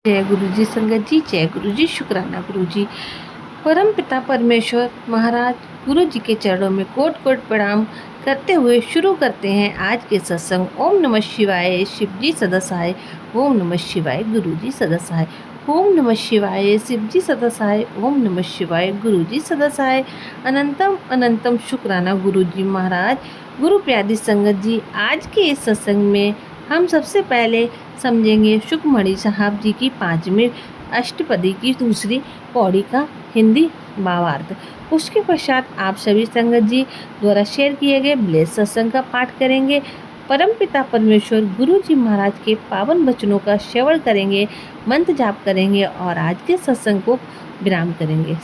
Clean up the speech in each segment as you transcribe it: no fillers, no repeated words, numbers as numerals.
जय गुरु जी संगत जी, जय गुरु जी, शुक्राना गुरु जी। परम पिता परमेश्वर महाराज गुरु जी के चरणों में कोट कोट प्रणाम करते हुए शुरू करते हैं आज के सत्संग। ओम नमः शिवाय, शिव जी सदा सहाय। ओम नमः शिवाय, गुरु जी सदा सहाय। ओम नमः शिवाय, शिव जी सदा सहाय। ओम नमः शिवाय, गुरु जी सदा सहाय। अनंतम अनंतम शुक्राना गुरु जी महाराज। गुरु प्यारी संगत जी, आज के इस सत्संग में हम सबसे पहले समझेंगे सुखमणि साहब जी की 5वीं अष्टपदी की दूसरी पौड़ी का हिंदी भावार्थ। उसके पश्चात आप सभी संगत जी द्वारा शेयर किए गए ब्लेस सत्संग का पाठ करेंगे। परम पिता परमेश्वर गुरु जी महाराज के पावन वचनों का श्रवण करेंगे, मंत्र जाप करेंगे और आज के सत्संग को विराम करेंगे।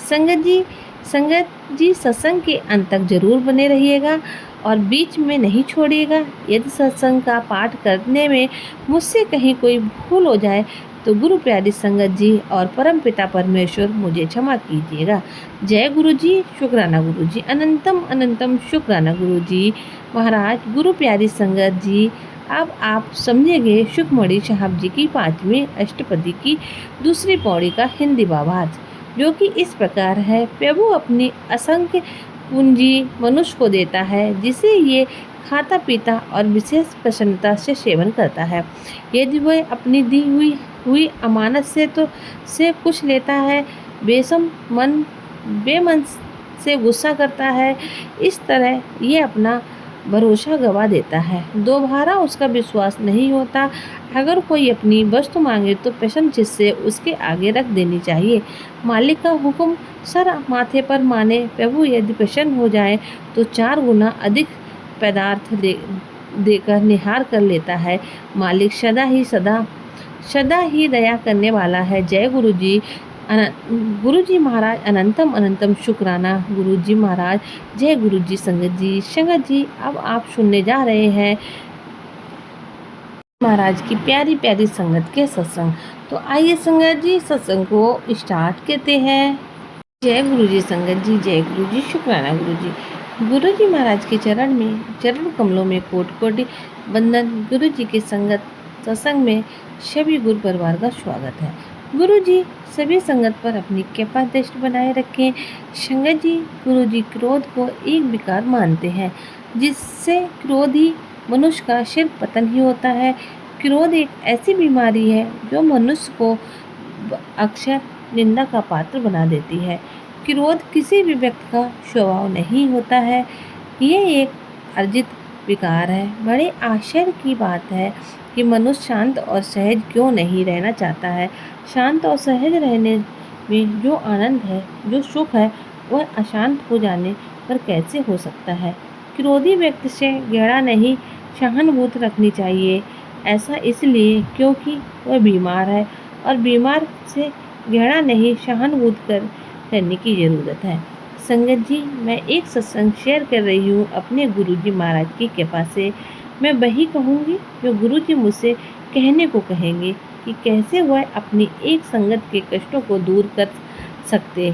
संगत जी सत्संग के अंत तक जरूर बने रहिएगा और बीच में नहीं छोड़िएगा। यदि सत्संग का पाठ करने में मुझसे कहीं कोई भूल हो जाए तो गुरु प्यारी संगत जी और परम पिता परमेश्वर मुझे क्षमा कीजिएगा। जय गुरु जी, शुक्राना गुरु जी, अनंतम अनंतम शुक्राना गुरु जी महाराज। गुरु प्यारी संगत जी, अब आप समझेंगे सुखमणि साहब जी की 5वीं अष्टपदी की दूसरी पौड़ी का हिंदी भावार्थ, जो कि इस प्रकार है। प्रभु अपनी असंख्य पूंजी मनुष्य को देता है, जिसे ये खाता पीता और विशेष प्रसन्नता से सेवन करता है। यदि वह अपनी दी हुई अमानत से कुछ लेता है, बेमन से गुस्सा करता है, इस तरह ये अपना भरोसा गवा देता है। दोबारा उसका विश्वास नहीं होता। अगर कोई अपनी वस्तु मांगे तो प्रसन्न चित्त से उसके आगे रख देनी चाहिए। मालिक का हुक्म सर माथे पर माने। प्रभु यदि प्रसन्न हो जाए तो 4 गुना अधिक पदार्थ देकर निहार कर लेता है। मालिक सदा ही दया करने वाला है। जय गुरु जी। गुरु जी महाराज, अनंतम अनंतम शुक्राना गुरु जी महाराज। जय गुरु जी संगत जी, अब आप सुनने जा रहे हैं महाराज की प्यारी प्यारी संगत के सत्संग। तो आइए संगत जी सत्संग को स्टार्ट करते हैं। जय गुरु जी संगत जी, जय गुरु जी, शुक्राना गुरु जी। गुरु जी महाराज के चरण कमलों में कोटि कोटि वंदन। गुरु जी के संगत सत्संग में सभी गुरु परिवार का स्वागत है। गुरु जी सभी संगत पर अपनी कृपा दृष्टि बनाए रखें। संगत जी, गुरु जी क्रोध को एक विकार मानते हैं, जिससे क्रोधी मनुष्य का सिर पतन ही होता है। क्रोध एक ऐसी बीमारी है जो मनुष्य को अक्सर निंदा का पात्र बना देती है। क्रोध किसी भी व्यक्ति का स्वभाव नहीं होता है, ये एक अर्जित विकार है। बड़े आश्चर्य की बात है कि मनुष्य शांत और सहज क्यों नहीं रहना चाहता है। शांत और सहज रहने में जो आनंद है, जो सुख है, वह अशांत हो जाने पर कैसे हो सकता है। क्रोधी व्यक्ति से गहरा नहीं सहानुभूति रखनी चाहिए। ऐसा इसलिए क्योंकि वह बीमार है और बीमार से गहरा नहीं सहानुभूति करने की ज़रूरत है। संगत जी, मैं एक सत्संग शेयर कर रही हूँ अपने गुरु जी महाराज की कृपा से। मैं वही कहूँगी जो गुरु जी मुझसे कहने को कहेंगे कि कैसे वह अपनी एक संगत के कष्टों को दूर कर सकते,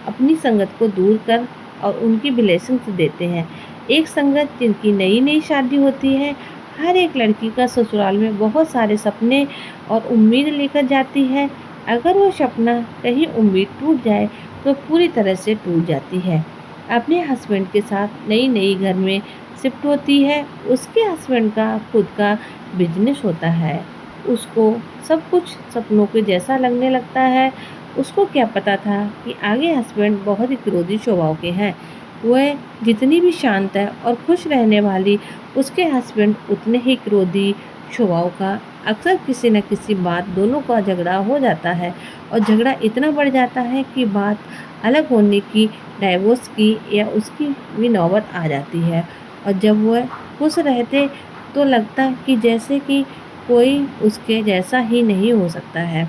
अपनी संगत को दूर कर और उनकी ब्लेसिंग्स देते हैं। एक संगत जिनकी नई शादी होती है, हर एक लड़की का ससुराल में बहुत सारे सपने और उम्मीद लेकर जाती है। अगर वो सपना कहीं उम्मीद टूट जाए तो पूरी तरह से टूट जाती है। अपने हस्बैंड के साथ नई घर में शिफ्ट होती है। उसके हस्बैंड का खुद का बिजनेस होता है। उसको सब कुछ सपनों के जैसा लगने लगता है। उसको क्या पता था कि आगे हस्बैंड बहुत ही क्रोधी स्वभाव के हैं। वह जितनी भी शांत है और खुश रहने वाली, उसके हस्बैंड उतने ही क्रोधी स्वभाव का। अक्सर किसी न किसी बात दोनों का झगड़ा हो जाता है और झगड़ा इतना बढ़ जाता है कि बात अलग होने की, डाइवोर्स की या उसकी भी नौबत आ जाती है। और जब वह खुश रहते तो लगता कि जैसे कि कोई उसके जैसा ही नहीं हो सकता है।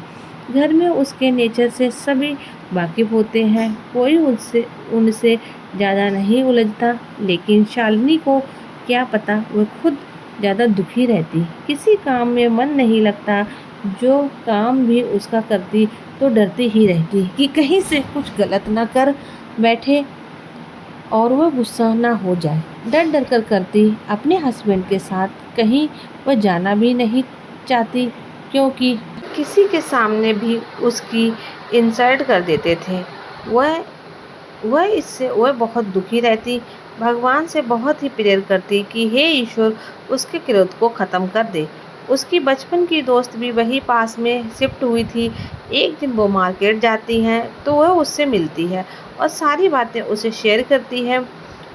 घर में उसके नेचर से सभी वाकिफ होते हैं, कोई उनसे ज़्यादा नहीं उलझता। लेकिन शालिनी को क्या पता, वह खुद ज़्यादा दुखी रहती, किसी काम में मन नहीं लगता। जो काम भी उसका करती तो डरती ही रहती कि कहीं से कुछ गलत ना कर बैठे और वह गुस्सा ना हो जाए। डर डर कर करती। अपने हस्बैंड के साथ कहीं वह जाना भी नहीं चाहती क्योंकि किसी के सामने भी उसकी इंसल्ट कर देते थे। वह वह बहुत दुखी रहती, भगवान से बहुत ही प्रेयर करती कि हे ईश्वर, उसके क्रोध को ख़त्म कर दे। उसकी बचपन की दोस्त भी वही पास में शिफ्ट हुई थी। एक दिन वो मार्केट जाती हैं तो वह उससे मिलती है और सारी बातें उसे शेयर करती है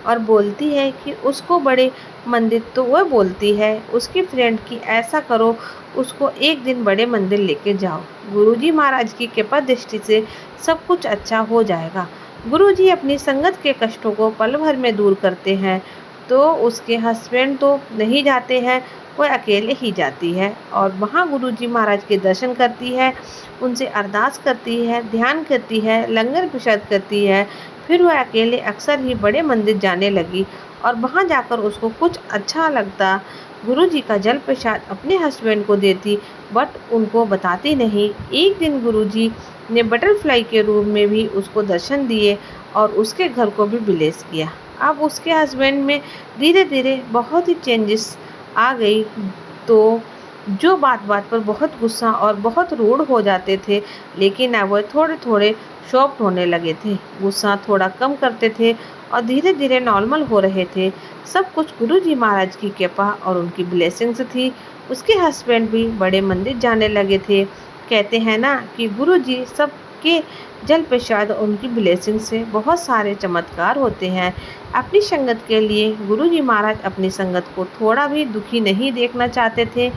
और बोलती है कि उसको बड़े मंदिर, तो वह बोलती है उसकी फ्रेंड की ऐसा करो, उसको एक दिन बड़े मंदिर लेके जाओ। गुरुजी महाराज की कृपा दृष्टि से सब कुछ अच्छा हो जाएगा। गुरुजी अपनी संगत के कष्टों को पल भर में दूर करते हैं। तो उसके हस्बैंड तो नहीं जाते हैं, वह अकेले ही जाती है और वहाँ गुरुजी महाराज के दर्शन करती है, उनसे अरदास करती है, ध्यान करती है, लंगर प्रसाद करती है। फिर वह अकेले अक्सर ही बड़े मंदिर जाने लगी और वहाँ जाकर उसको कुछ अच्छा लगता। गुरुजी का जल प्रसाद अपने हस्बैंड को देती, बट उनको बताती नहीं। एक दिन गुरुजी ने बटरफ्लाई के रूप में भी उसको दर्शन दिए और उसके घर को भी ब्लेस किया। अब उसके हस्बैंड में धीरे धीरे बहुत ही चेंजेस आ गई। तो जो बात बात पर बहुत गुस्सा और बहुत रूड हो जाते थे, लेकिन अब वह थोड़े थोड़े सॉफ्ट होने लगे थे, गुस्सा थोड़ा कम करते थे और धीरे धीरे नॉर्मल हो रहे थे। सब कुछ गुरुजी महाराज की कृपा और उनकी ब्लेसिंग्स थी। उसके हस्बैंड भी बड़े मंदिर जाने लगे थे। कहते हैं ना कि गुरुजी सबके जल प्रसाद और उनकी ब्लेसिंग से बहुत सारे चमत्कार होते हैं। अपनी संगत के लिए गुरुजी महाराज अपनी संगत को थोड़ा भी दुखी नहीं देखना चाहते थे।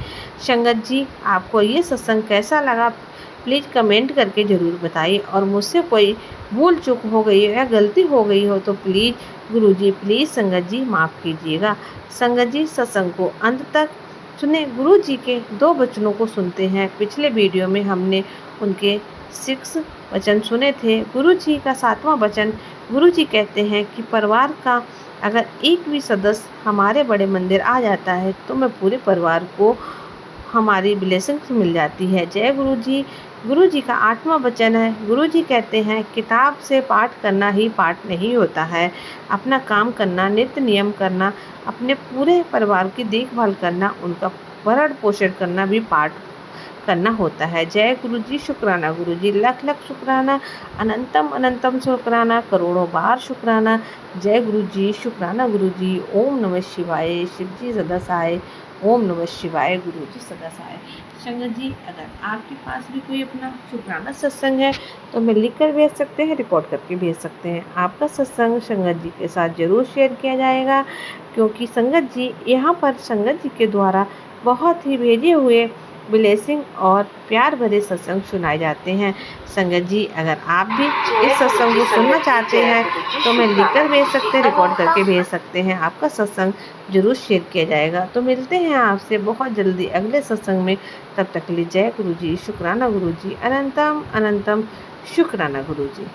संगत जी, आपको ये सत्संग कैसा लगा, प्लीज़ कमेंट करके ज़रूर बताइए और मुझसे कोई भूल चूक हो गई हो या गलती हो गई हो तो प्लीज़ गुरुजी, प्लीज़ संगत जी माफ़ कीजिएगा। संगत जी, सत्संग को अंत तक सुने, गुरुजी के 2 वचनों को सुनते हैं। पिछले वीडियो में हमने उनके 6 वचन सुने थे। गुरुजी का 7वां वचन, गुरुजी कहते हैं कि परिवार का अगर एक भी सदस्य हमारे बड़े मंदिर आ जाता है तो मैं पूरे परिवार को हमारी ब्लेसिंग्स मिल जाती है। जय गुरुजी। गुरुजी का 8वां वचन है, गुरुजी कहते हैं किताब से पाठ करना ही पाठ नहीं होता है, अपना काम करना, नित्य नियम करना, अपने पूरे परिवार की देखभाल करना, उनका भरण पोषण करना भी पाठ करना होता है। जय गुरुजी। शुक्राना गुरुजी, लख लख शुक्राना, अनंतम अनंतम शुक्राना, करोड़ों बार शुक्राना। जय गुरुजी। शुक्राना गुरुजी। ओम नमः शिवाय। शिवजी सदा सहाय। ओम नमः शिवाय। गुरुजी सदा सहाय। संगत जी, अगर आपके पास भी कोई अपना शुक्राना सत्संग है तो मैं लिख कर भेज सकते हैं, रिकॉर्ड करके भेज सकते हैं। आपका सत्संग संगत जी के साथ ज़रूर शेयर किया जाएगा, क्योंकि संगत जी यहाँ पर संगत जी के द्वारा बहुत ही भेजे हुए ब्लेसिंग और प्यार भरे सत्संग सुनाए जाते हैं। संगत जी, अगर आप भी इस सत्संग को सुनना चाहते हैं तो मैं लिखकर भेज सकते हैं, रिकॉर्ड करके भेज सकते हैं। आपका सत्संग जरूर शेयर किया जाएगा। तो मिलते हैं आपसे बहुत जल्दी अगले सत्संग में। तब तक के लिए जय गुरुजी। शुक्राना गुरुजी। अनंतम अनंतम शुक्राना गुरुजी।